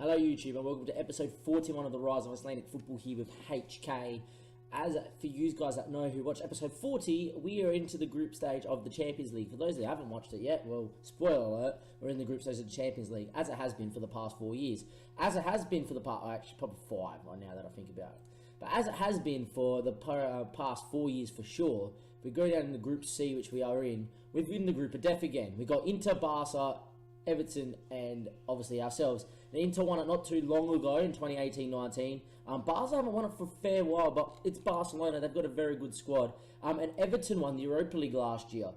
Hello YouTube and welcome to episode 41 of the Rise of Icelandic Football here with HK. As for you guys that know who watched episode 40, we are into the group stage of the Champions League. For those that haven't watched it yet, well, spoiler alert, we're in the group stage of the Champions League, as it has been for the past 4 years. As it has been for the past, actually probably 5 right now that I think about it. But as it has been for the past 4 years for sure, if we go down in the Group C, which we are in, we've been in the group of death again. We got Inter, Barca, Everton and obviously ourselves. The Inter won it not too long ago in 2018-19. Barca haven't won it for a fair while, but it's Barcelona. They've got a very good squad. And Everton won the Europa League last year,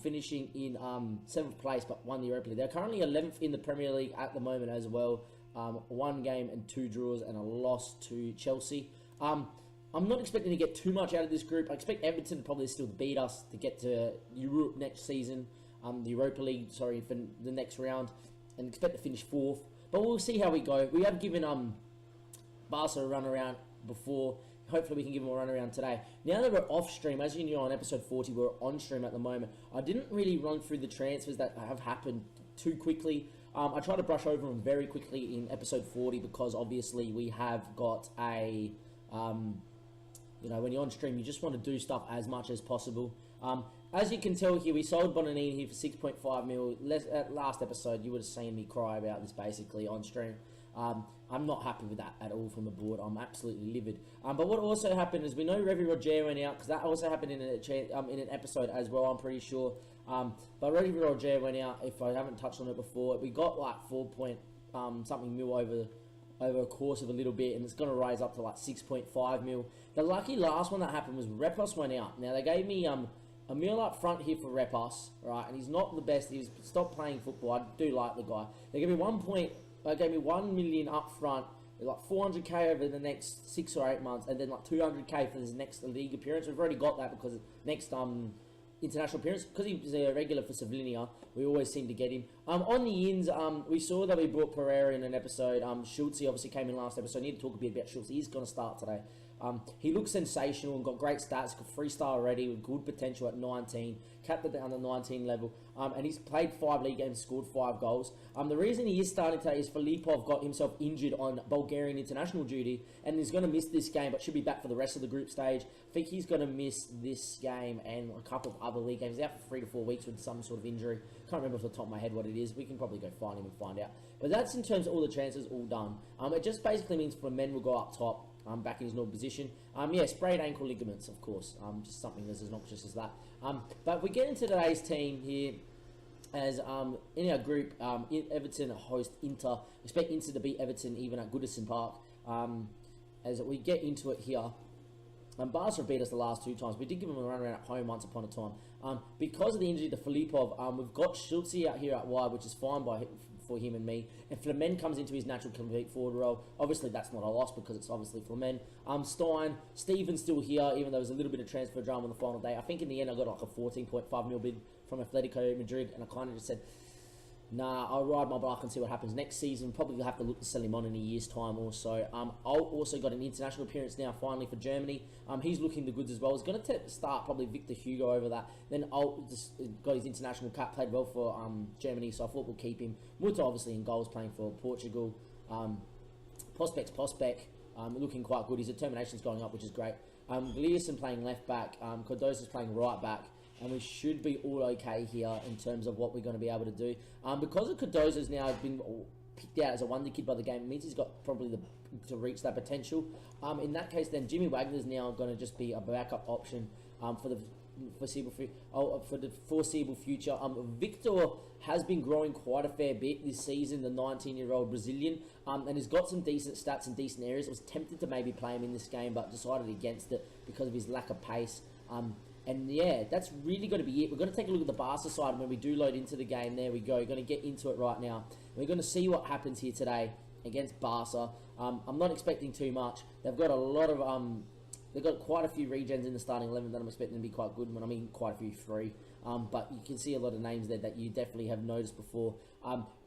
finishing in 7th place, but won the Europa League. They're currently 11th in the Premier League at the moment as well. 1 game and 2 draws and a loss to Chelsea. I'm not expecting to get too much out of this group. I expect Everton to probably still beat us to get to Europe next season. The Europa League, sorry, for the next round, and expect to finish 4th. But we'll see how we go. We have given Barca a run around before. Hopefully we can give them a run around today. Now that we're off stream, as you know on episode 40, we're on stream at the moment. I didn't really run through the transfers that have happened too quickly. I tried to brush over them very quickly in episode 40 because obviously we have got a... you know, when you're on stream, you just want to do stuff as much as possible. As you can tell here, we sold Bonanini here for 6.5 mil. Last episode, you would have seen me cry about this basically on stream. I'm not happy with that at all from the board. I'm absolutely livid. But what also happened is we know Revi Roger went out, because that also happened in an episode as well, I'm pretty sure. But Revi Roger went out, if I haven't touched on it before. We got like 4 point something mil over a course of a little bit, and it's going to rise up to like 6.5 mil. The lucky last one that happened was Repos went out. Now they gave me a mil up front here for Repos, right? And he's not the best. He's stopped playing football. I do like the guy. They gave me 1 million up front, like 400k over the next 6 or 8 months, and then like 200k for his next league appearance. We've already got that because next international appearance, because he's a regular for Sevilla, we always seem to get him. On the ins, we saw that we brought Pereira in an episode. Schultz obviously came in last episode. I need to talk a bit about Schultz. He's going to start today. He looks sensational and got great stats, got 3-star already with good potential at 19, capped at the under 19 level, and he's played 5 league games, scored 5 goals. The reason he is starting today is Filipov got himself injured on Bulgarian international duty and he's going to miss this game, but should be back for the rest of the group stage. I think he's going to miss this game and a couple of other league games. He's out for 3 to 4 weeks with some sort of injury. Can't remember off the top of my head what it is. We can probably go find him and find out. But that's in terms of all the transfers all done. It just basically means Flamen will go up top. Back in his normal position. Yeah, sprayed ankle ligaments, of course. Just something that's as obnoxious as that. But we get into today's team here. As in our group, Everton host Inter. Expect Inter to beat Everton even at Goodison Park. As we get into it here. Barca beat us the last 2 times. We did give him a run around at home once upon a time. Because of the injury to Filipov, we've got Schultz out here at wide, which is fine for him and me. And Flamen comes into his natural complete forward role. Obviously, that's not a loss because it's obviously Flamen. Steven's still here, even though there was a little bit of transfer drama on the final day. I think in the end, I got like a 14.5 mil bid from Atletico Madrid, and I kind of just said, nah, I'll ride my bike and see what happens next season. Probably have to look to sell him on in a year's time or so. I'll also got an international appearance now finally for Germany. He's looking the goods as well. He's going to start probably Victor Hugo over that. Then I'll just got his international cap, played well for Germany, so I thought we'll keep him. Muto obviously in goals, playing for Portugal. Prospect, looking quite good. His determination's going up, which is great. Gliason playing left back. Cardoso's playing right back. And we should be all okay here in terms of what we're going to be able to do. Because of Cardoso's now been picked out as a wonder kid by the game, it means he's got probably to reach that potential. In that case, then Jimmy Wagner's now going to just be a backup option for the foreseeable future. Victor has been growing quite a fair bit this season, the 19-year-old Brazilian, and has got some decent stats and decent areas. I was tempted to maybe play him in this game, but decided against it because of his lack of pace. And yeah, that's really going to be it. We're going to take a look at the Barca side, and when we do load into the game, there we go. We're going to get into it right now. We're going to see what happens here today against Barca. I'm not expecting too much. They've got a lot of they've got quite a few regens in the starting 11 that I'm expecting to be quite good. When I mean quite a few, 3. But you can see a lot of names there that you definitely have noticed before.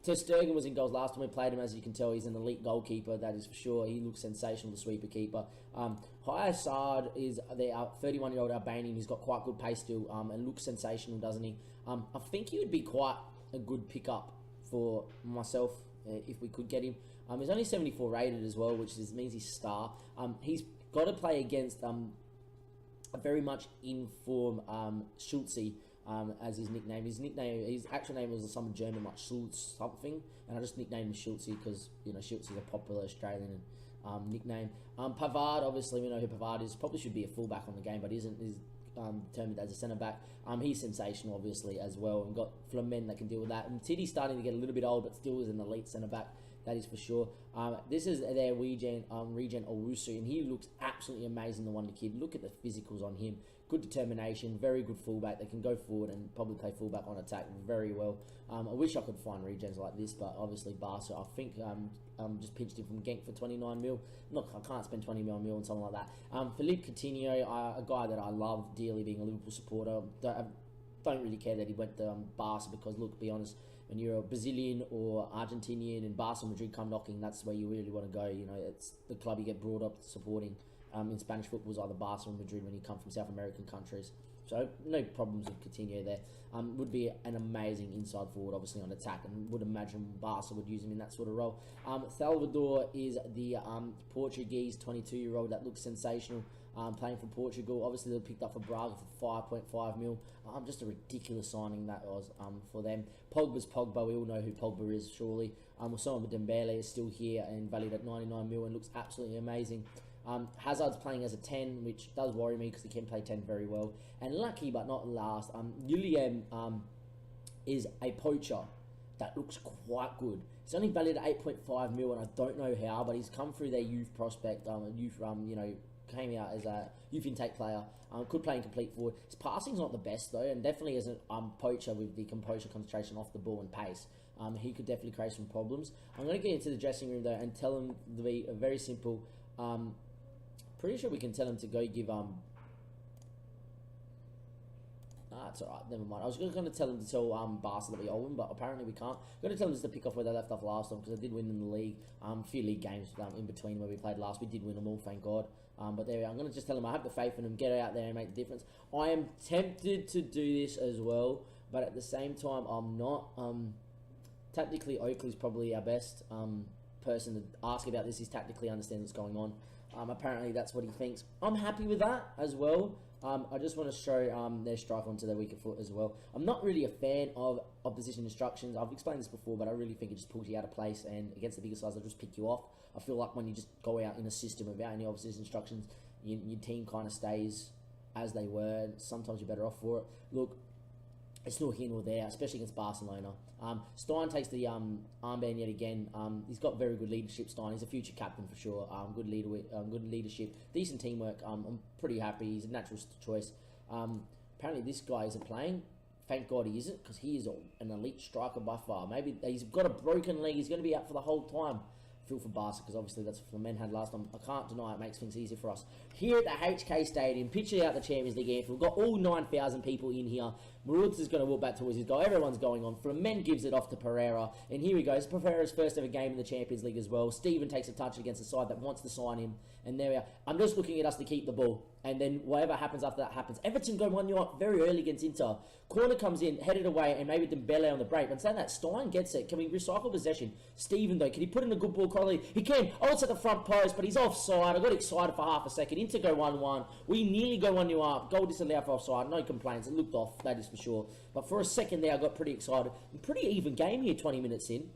Ter Stegen was in goals last time we played him. As you can tell, he's an elite goalkeeper, that is for sure. He looks sensational, the sweeper keeper. Hayasard is the 31-year-old Albanian. He's got quite good pace still and looks sensational, doesn't he? I think he would be quite a good pickup for myself if we could get him. He's only 74 rated as well, which means he's star. He's got to play against a very much in form Schulze, as his nickname. His actual name was some German, like Schulz something, and I just nicknamed him Schulze because, you know, Schulze is a popular Australian nickname. Pavard, obviously we know who Pavard is. Probably should be a fullback on the game, but isn't. He's determined as a centre back. He's sensational, obviously, as well. We've got Flamen that can deal with that. And Tiddy's starting to get a little bit old, but still is an elite centre back. That is for sure. This is their Regen Owusu, and he looks absolutely amazing, the wonder kid. Look at the physicals on him. Good determination, very good fullback. They can go forward and probably play fullback on attack very well. I wish I could find regens like this, but obviously Barca, I think, just pinched him from Genk for 29 mil. Look, I can't spend 20 mil on something like that. Philippe Coutinho, a guy that I love dearly, being a Liverpool supporter. Don't really care that he went to Barca because, look, be honest, when you're a Brazilian or Argentinian and Barca Madrid come knocking, that's where you really want to go. You know, it's the club you get brought up supporting. In Spanish football is either Barca or Madrid when you come from South American countries. So no problems with Coutinho there. Would be an amazing inside forward, obviously, on attack, and would imagine Barca would use him in that sort of role. Salvador is the Portuguese 22-year-old that looks sensational, playing for Portugal. Obviously, they picked up for Braga for 5.5 mil. Just a ridiculous signing that was for them. Pogba's Pogba. We all know who Pogba is, surely. Osama Dembele is still here and valued at 99 mil and looks absolutely amazing. Hazard's playing as a 10, which does worry me because he can play 10 very well. And lucky but not last, William is a poacher that looks quite good. He's only valued at 8.5 mil, and I don't know how, but he's come through their youth prospect, came out as a youth intake player. Could play in complete forward. His passing's not the best though, and definitely as a poacher with the composure, concentration off the ball and pace. He could definitely create some problems. I'm going to get into the dressing room though and tell him to be a very simple. Pretty sure we can tell him to go give it's alright, never mind. I was going to tell him to tell Barca that we owe him, but apparently we can't. I'm going to tell him just to pick off where they left off last time, because I did win in the league. A few league games in between where we played last. We did win them all, thank God. But there we are. I'm going to just tell him I have the faith in him, get out there and make the difference. I am tempted to do this as well, but at the same time, I'm not. Tactically, Oakley's probably our best person to ask about this. He's tactically understands what's going on. Apparently, that's what he thinks. I'm happy with that as well. I just want to show their strike onto their weaker foot as well. I'm not really a fan of opposition instructions. I've explained this before, but I really think it just pulls you out of place, and against the bigger sides, they'll just pick you off. I feel like when you just go out in a system without any opposition instructions, your team kind of stays as they were, and sometimes you're better off for it. Look, it's not here nor there, especially against Barcelona. Stein takes the armband yet again. He's got very good leadership, Stein. He's a future captain for sure. Good leadership, decent teamwork. I'm pretty happy. He's a natural choice. Apparently this guy isn't playing. Thank God he isn't, because he is an elite striker by far. Maybe he's got a broken leg. He's going to be out for the whole time. Feel for Barca, because obviously that's what Flamen had last time. I can't deny it makes things easier for us. Here at the HK Stadium, picture out the Champions League anthem. We've got all 9,000 people in here. Marutz is going to walk back towards his goal. Everyone's going on. Flamen gives it off to Pereira. And here he goes. Pereira's first ever game in the Champions League as well. Steven takes a touch against a side that wants to sign him. And there we are. I'm just looking at us to keep the ball. And then whatever happens after that happens. Everton go 1-0 up very early against Inter. Corner comes in, headed away, and maybe Dembele on the break. But saying that, Stein gets it. Can we recycle possession? Steven, though, can he put in a good ball quality? He can. Oh, it's at the front post, but he's offside. I got excited for half a second. Inter go 1-1. We nearly go 1-0 up. Goal disallowed for offside. No complaints. It looked off, that is for sure. But for a second there, I got pretty excited. Pretty even game here, 20 minutes in.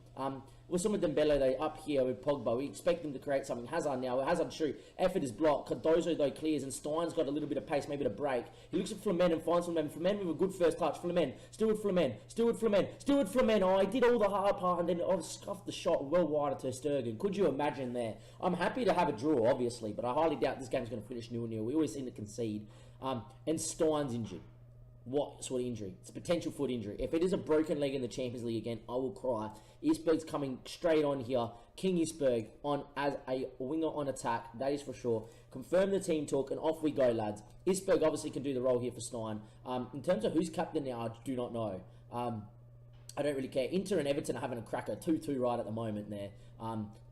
With some of Dembele, though, up here with Pogba, we expect them to create something. Hazard now, Hazard shoot. Effort is blocked. Cardozo, though, clears, and Stein's got a little bit of pace, maybe to break. He looks at Flamen and finds Flamen. Flamen with a good first touch. Flamen, still with Flamen, still with Flamen, still with Flamen. Oh, he did all the hard part, and then scuffed the shot well wider to Sturgeon. Could you imagine there? I'm happy to have a draw, obviously, but I highly doubt this game's going to finish 0-0. We always seem to concede. And Stein's injured. What sort of injury? It's a potential foot injury. If it is a broken leg in the Champions League again, I will cry. Isberg's coming straight on here. King Isberg on as a winger on attack. That is for sure. Confirm the team talk, and off we go, lads. Isberg obviously can do the role here for Stein. In terms of who's captain now, I do not know. I don't really care. Inter and Everton are having a cracker. 2-2 right at the moment there.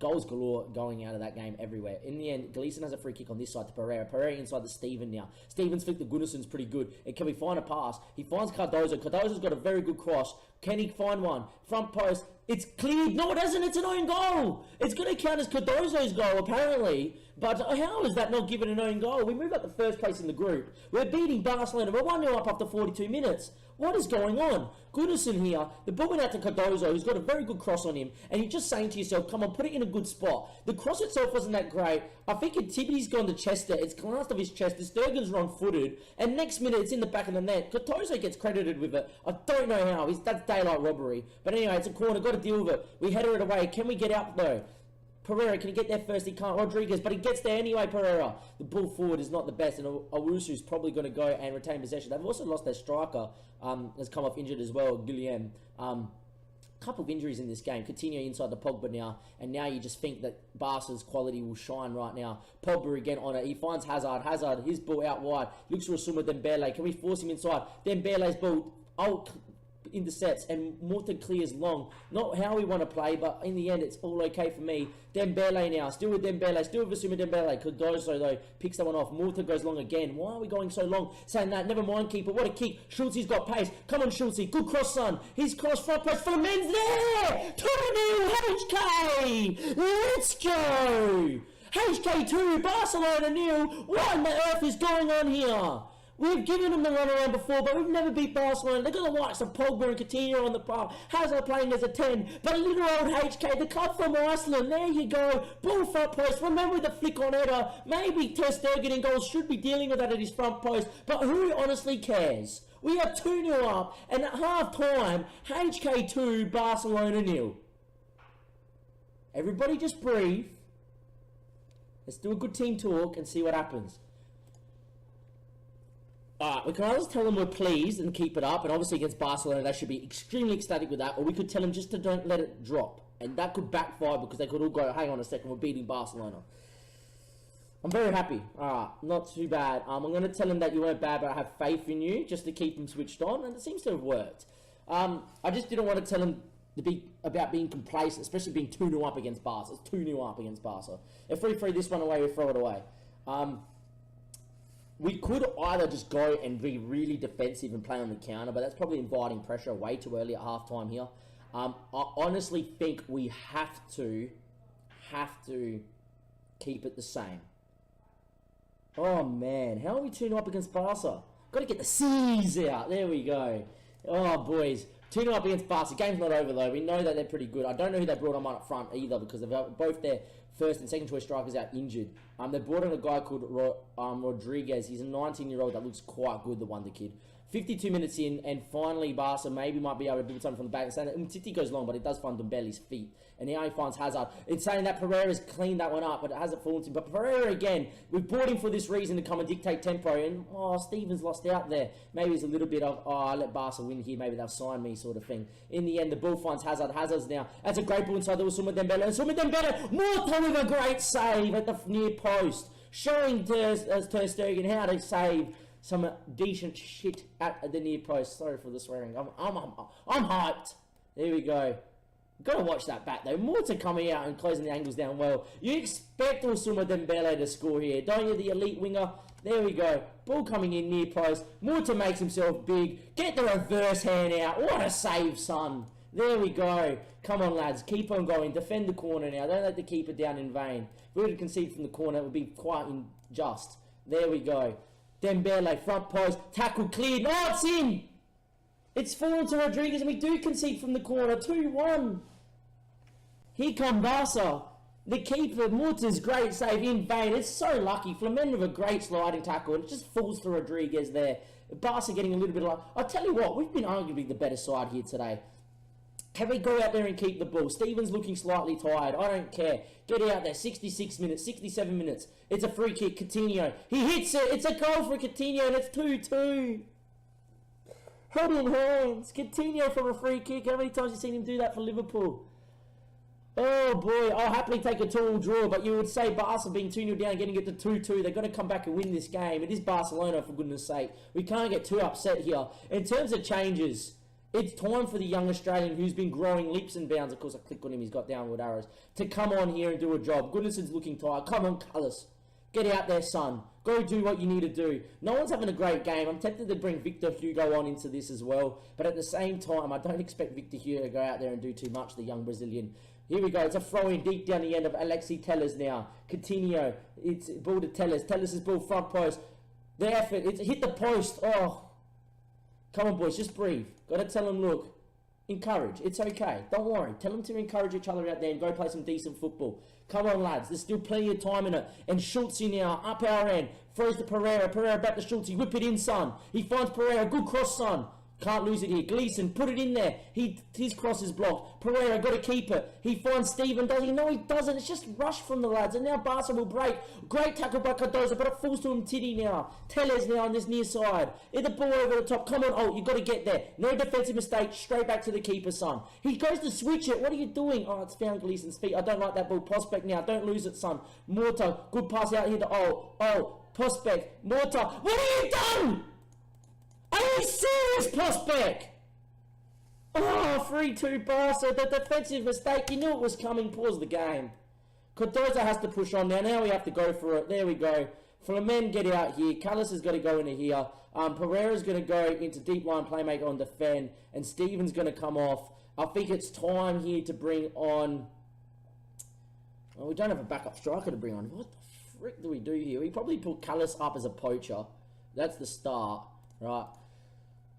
Goals galore going out of that game everywhere. In the end, Gleason has a free kick on this side to Pereira. Pereira inside to Steven now. Steven's flick to Gunnarsson's pretty good. And can we find a pass? He finds Cardozo. Cardozo's got a very good cross. Can he find one? Front post. It's cleared. No, it doesn't. It's an own goal. It's going to count as Cardozo's goal, apparently. But how is that not given an own goal? We move up to first place in the group. We're beating Barcelona. We're 1-0 up after 42 minutes. What is going on? Goodison here. The ball went out to Cardozo, who's got a very good cross on him. And you're just saying to yourself, come on, put it in a good spot. The cross itself wasn't that great. I think Tibity's gone to Chester. It's glanced off his chest. The Sturgeon's wrong-footed. And next minute, it's in the back of the net. Cardozo gets credited with it. I don't know how. That's daylight robbery. But anyway, it's a corner. Got to deal with it. We header it away. Can we get out, though? Pereira, can he get there first? He can't. Rodriguez, but he gets there anyway, Pereira. The ball forward is not the best, and Owusu's probably going to go and retain possession. They've also lost their striker, has come off injured as well, Guillem. Couple of injuries in this game. Coutinho inside the Pogba now, and now you just think that Barca's quality will shine right now. Pogba again on it. He finds Hazard. Hazard, his ball out wide. Looks for Asuma Dembele. Can we force him inside? Dembele's ball intercepts, and Morton clears long. Not how we want to play, but in the end, it's all okay for me. Dembele now, still with Dembele, still with Asuma Dembele. Cardozo, though, picks that one off. Morton goes long again. Why are we going so long? Saying that, never mind, keeper. What a kick. Schultze's got pace. Come on, Schultze. Good cross, son. He's cross front post for the men's there. 2-0 HK. Let's go. HK 2, Barcelona 0. What in the earth is going on here? We've given them the runaround before, but we've never beat Barcelona. They've got the likes of Pogba and Coutinho on the park. Hazard playing as a 10. But little old HK, the club from Iceland, there you go. Ball front post. Remember the flick on header. Maybe Ter Stegen in goals should be dealing with that at his front post. But who honestly cares? We are 2-0 up, and at half-time, HK 2, Barcelona 0. Everybody just breathe. Let's do a good team talk and see what happens. We can either tell them we're pleased and keep it up, and obviously against Barcelona they should be extremely ecstatic with that, or we could tell them just to don't let it drop, and that could backfire because they could all go, hang on a second, we're beating Barcelona. I'm very happy. Alright, not too bad. I'm going to tell them that you weren't bad, but I have faith in you just to keep them switched on, and it seems to have worked. I just didn't want to tell them about being complacent, especially being 2-0 up against Barca. It's 2-0 up against Barca. If we throw this one away, we throw it away. We could either just go and be really defensive and play on the counter, but that's probably inviting pressure way too early at halftime here. I honestly think we have to keep it the same. Oh man, how are we 2-0 up against Barca? Got to get the C's out. There we go. Oh boys, 2-0 up against Barca. Game's not over though. We know that they're pretty good. I don't know who they brought on up front either because they've both their first and second choice strikers out injured. They brought in a guy called Rodriguez. He's a 19-year-old that looks quite good, the wonder kid. 52 minutes in, and finally Barca maybe might be able to do something from the back. Saying that Umtiti goes long, but it does find Dembele's feet. And now he finds Hazard. It's saying that Pereira's cleaned that one up, but it hasn't fallen to him. But Pereira again, we've brought him for this reason to come and dictate tempo. And, Stevens lost out there. Maybe it's a little bit of, I let Barca win here. Maybe they'll sign me sort of thing. In the end, the ball finds Hazard. Hazard's now, that's a great ball inside. There was Asuma Dembele. And Asuma Dembele, more time with a great save at the near post. Showing Ter Stegen how to save some decent shit at the near post. Sorry for the swearing. I'm hyped. There we go. Got to watch that back though. Morton coming out and closing the angles down well. You expect Asuma Dembele to score here, don't you? The elite winger. There we go. Ball coming in near post. Morton makes himself big. Get the reverse hand out. What a save, son. There we go. Come on, lads. Keep on going. Defend the corner now. Don't let the keeper down in vain. If we were to concede from the corner, it would be quite unjust. There we go. Dembele, front post. Tackle cleared. Oh, it's in. It's fallen to Rodriguez, and we do concede from the corner. 2-1. Here come Barca. The keeper, Morton's great save in vain. It's so lucky. Flamengo with a great sliding tackle, and it just falls to Rodriguez there. Barca getting a little bit of luck. I'll tell you what, we've been arguably the better side here today. Can we go out there and keep the ball? Stevens looking slightly tired. I don't care. Get out there. 66 minutes, 67 minutes. It's a free kick. Coutinho. He hits it. It's a goal for Coutinho, and it's 2-2. Head in hands. Coutinho from a free kick. How many times have you seen him do that for Liverpool? Oh boy, I'll happily take a 2-2 draw, but you would say Barca being 2-0 down, getting it to 2-2, they're going to come back and win this game. It is Barcelona, for goodness sake. We can't get too upset here. In terms of changes, it's time for the young Australian who's been growing leaps and bounds. Of course, I click on him, he's got downward arrows, to come on here and do a job. Goodnesson's looking tired. Come on, Cullis. Get out there, son. Go do what you need to do. No one's having a great game. I'm tempted to bring Victor Hugo on into this as well. But at the same time, I don't expect Victor Hugo to go out there and do too much, the young Brazilian. Here we go. It's a throw-in deep down the end of Alexi Tellers now. Coutinho. It's ball to Tellers. Tellers' ball front post. The effort. It's hit the post. Oh. Come on, boys. Just breathe. Got to tell them, look. Encourage. It's okay. Don't worry. Tell them to encourage each other out there and go play some decent football. Come on, lads. There's still plenty of time in it. And Schultz now, up our end. Throws to Pereira. Pereira back to Schultz. Whip it in, son. He finds Pereira. Good cross, son. Can't lose it here. Gleason, put it in there. His cross is blocked. Pereira got to keep it. He finds Steven. Does he? No, he doesn't. It's just rush from the lads. And now Barca will break. Great tackle by Cardozo, but it falls to him Titty now. Tellez now on this near side. Hit the ball over the top. Come on, oh, you got to get there. No defensive mistake. Straight back to the keeper, son. He goes to switch it. What are you doing? Oh, it's found Gleason's feet. I don't like that ball. Prospect now. Don't lose it, son. Morta. Good pass out here to Prospect. Morta. What have you done? Are you serious, Prospect? Oh, 3-2 Barca. The defensive mistake. You knew it was coming. Pause the game. Cardozo has to push on now. Now we have to go for it. There we go. Flamen get out here. Callis has got to go into here. Pereira's going to go into deep line playmaker on defend. And Steven's going to come off. I think it's time here to bring on... Well, we don't have a backup striker to bring on. What the frick do we do here? We probably put Callis up as a poacher. That's the start. Right.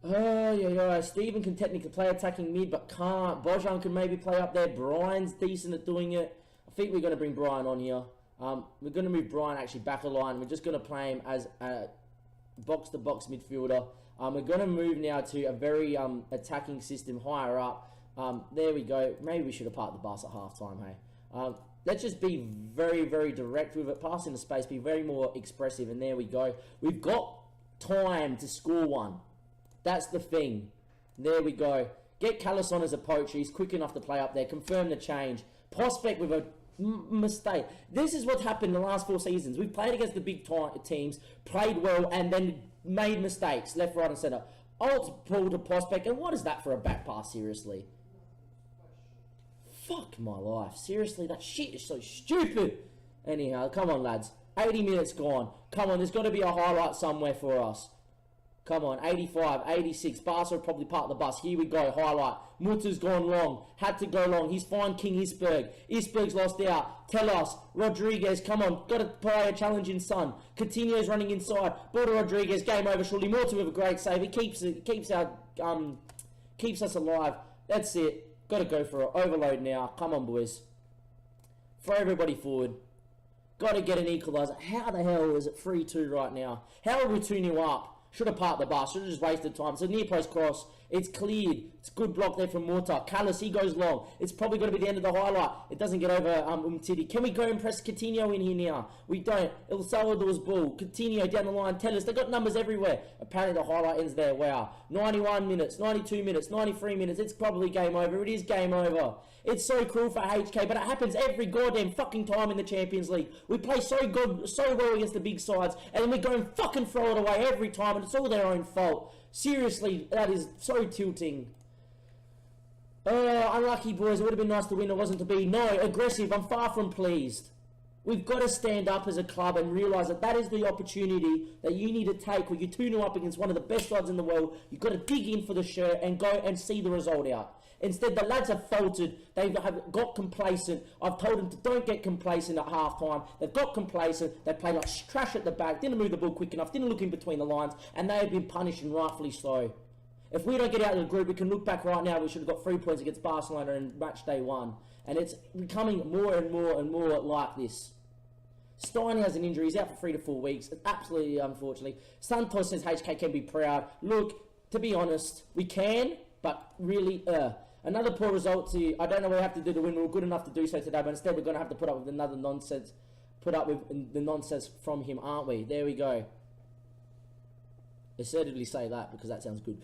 Oh, yeah. Steven can technically play attacking mid, but can't. Bojan can maybe play up there. Brian's decent at doing it. I think we're going to bring Brian on here. We're going to move Brian actually back a line. We're just going to play him as a box-to-box midfielder. We're going to move now to a very attacking system higher up. There we go. Maybe we should have parked the bus at half-time, hey? Let's just be very, very direct with it. Pass into space, be very more expressive, and there we go. We've got time to score one. That's the thing. There we go. Get Callis on as a poacher. He's quick enough to play up there. Confirm the change. Prospect with a mistake. This is what's happened in the last 4 seasons. We've played against the big teams, played well, and then made mistakes left, right, and centre. Alt's pulled to Prospect, and what is that for a back pass, seriously? Fuck my life. Seriously, that shit is so stupid. Anyhow, come on, lads. 80 minutes gone. Come on, there's got to be a highlight somewhere for us. Come on, 85, 86. Barca will probably park the bus. Here we go, highlight. Muta's gone long. Had to go long. He's fine King Isberg. Isberg's lost out. Tell us. Rodriguez, come on. Got to play a challenging son. Coutinho's running inside. Ball to Rodriguez. Game over shortly. Morta with a great save. He keeps us alive. That's it. Got to go for it. Overload now. Come on, boys. Throw everybody forward. Got to get an equaliser. How the hell is it 3-2 right now? How are we 2-0 up? Should have parked the bus. Should have just wasted time. So near post cross. It's cleared. It's good block there from Morta. Callis, he goes long. It's probably going to be the end of the highlight. It doesn't get over Umtiti. Can we go and press Coutinho in here now? We don't. El Salvador's ball. Coutinho down the line. Tell us. They've got numbers everywhere. Apparently the highlight ends there. Wow. 91 minutes. 92 minutes. 93 minutes. It's probably game over. It is game over. It's so cruel for HK, but it happens every goddamn fucking time in the Champions League. We play so well against the big sides, and then we go and fucking throw it away every time, and it's all their own fault. Seriously, that is so tilting. Oh, unlucky, boys. It would have been nice to win. It wasn't to be. No, aggressive. I'm far from pleased. We've got to stand up as a club and realise that that is the opportunity that you need to take when you're 2-0 up against one of the best sides in the world. You've got to dig in for the shirt and go and see the result out. Instead, the lads have faltered. They have got complacent. I've told them to don't get complacent at half-time. They've got complacent. They played like trash at the back. Didn't move the ball quick enough. Didn't look in between the lines. And they have been punished, and rightfully so. If we don't get out of the group, we can look back right now. We should have got 3 points against Barcelona in Matchday 1. And it's becoming more and more and more like this. Stein has an injury. He's out for 3 to 4 weeks. Absolutely, unfortunately. Santos says HK can be proud. Look, to be honest, we can, but really, another poor result to, I don't know what we have to do to win. We were good enough to do so today, but instead we're going to have to put up with another nonsense. Put up with the nonsense from him, aren't we? There we go. Assertively say that because that sounds good.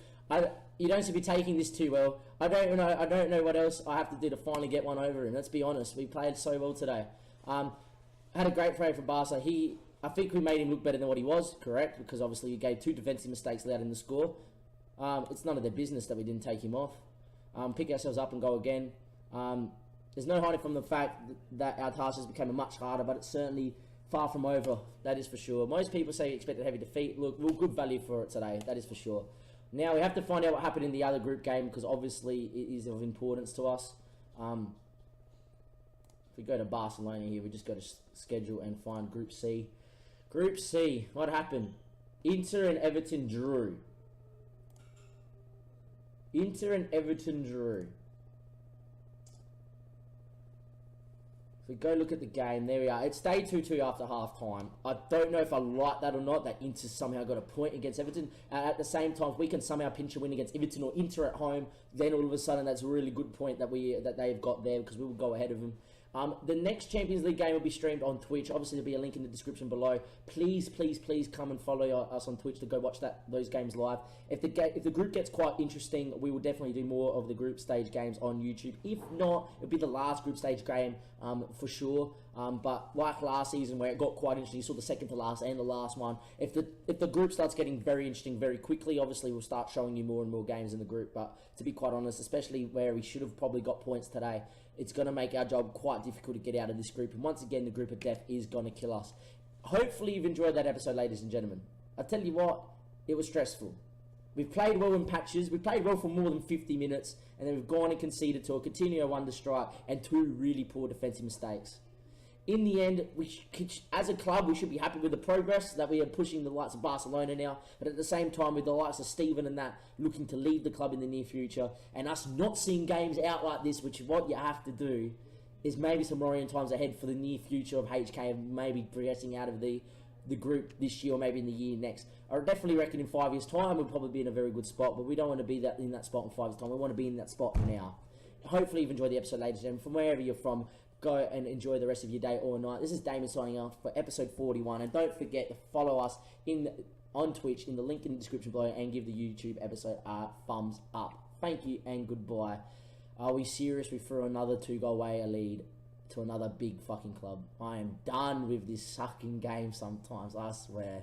You don't seem to be taking this too well. I don't know what else I have to do to finally get one over him. Let's be honest. We played so well today. Had a great play for Barca. I think we made him look better than what he was, correct? Because obviously you gave 2 defensive mistakes allowed in the score. It's none of their business that we didn't take him off. Pick ourselves up and go again. There's no hiding from the fact that our task has become much harder, but it certainly far from over. That is for sure. Most people say expect a heavy defeat. Look, real good value for it today. That is for sure. Now we have to find out what happened in the other group game because obviously it is of importance to us. If we go to Barcelona here, we just go to schedule and find Group C. Group C, what happened? Inter and Everton drew. Inter and Everton drew. If we go look at the game, there we are. It stayed 2-2 after half time. I don't know if I like that or not, that Inter somehow got a point against Everton. At the same time, if we can somehow pinch a win against Everton or Inter at home, then all of a sudden that's a really good point that they've got there because we will go ahead of them. The next Champions League game will be streamed on Twitch. Obviously, there'll be a link in the description below. Please, please, please come and follow us on Twitch to go watch those games live. If the group gets quite interesting, we will definitely do more of the group stage games on YouTube. If not, it'll be the last group stage game for sure. But like last season where it got quite interesting, you saw the second to last and the last one. If the group starts getting very interesting very quickly, obviously we'll start showing you more and more games in the group. But to be quite honest, especially where we should have probably got points today, it's going to make our job quite difficult to get out of this group. And once again, the group of death is going to kill us. Hopefully you've enjoyed that episode, ladies and gentlemen. I tell you what, it was stressful. We've played well in patches. We played well for more than 50 minutes. And then we've gone and conceded to a Coutinho wonder strike and 2 really poor defensive mistakes. In the end, as a club, we should be happy with the progress that we are pushing the likes of Barcelona now. But at the same time, with the likes of Steven and that looking to leave the club in the near future, and us not seeing games out like this, which is what you have to do, is maybe some worrying times ahead for the near future of HK, maybe progressing out of the group this year or maybe in the year next. I definitely reckon in 5 years' time we'll probably be in a very good spot, but we don't want to be in that spot in 5 years' time. We want to be in that spot now. Hopefully you've enjoyed the episode, ladies and gentlemen. From wherever you're from, go and enjoy the rest of your day or night. This is Damon signing off for episode 41. And don't forget to follow us on Twitch in the link in the description below and give the YouTube episode a thumbs up. Thank you and goodbye. Are we serious? We threw another 2-goal away lead to another big fucking club. I am done with this sucking game sometimes, I swear.